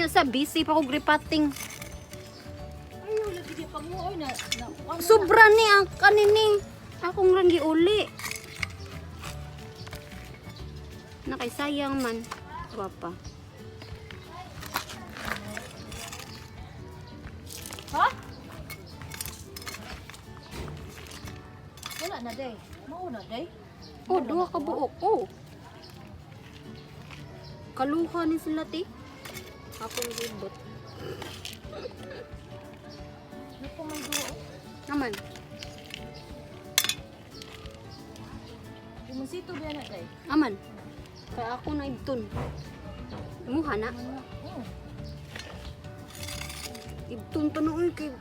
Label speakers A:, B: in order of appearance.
A: niya sa busy pa ko repotting.
B: Ayaw, lagi di panguoy na.
A: Sobra ni ang kanini. Akong rangi uli. Nakaisayang man. Papa.
B: Ha? Wala na, day. Mauna, day.
A: Oh, duha ka buok. Oh. Kaluha ni sila, ti. Akong ribot.
B: Ano po may duo?
A: Naman.
B: Imusito ba na, day?
A: Aman. Kaya ako na ibton. Imuha na.
B: Oo.
A: Ibton pa noon kay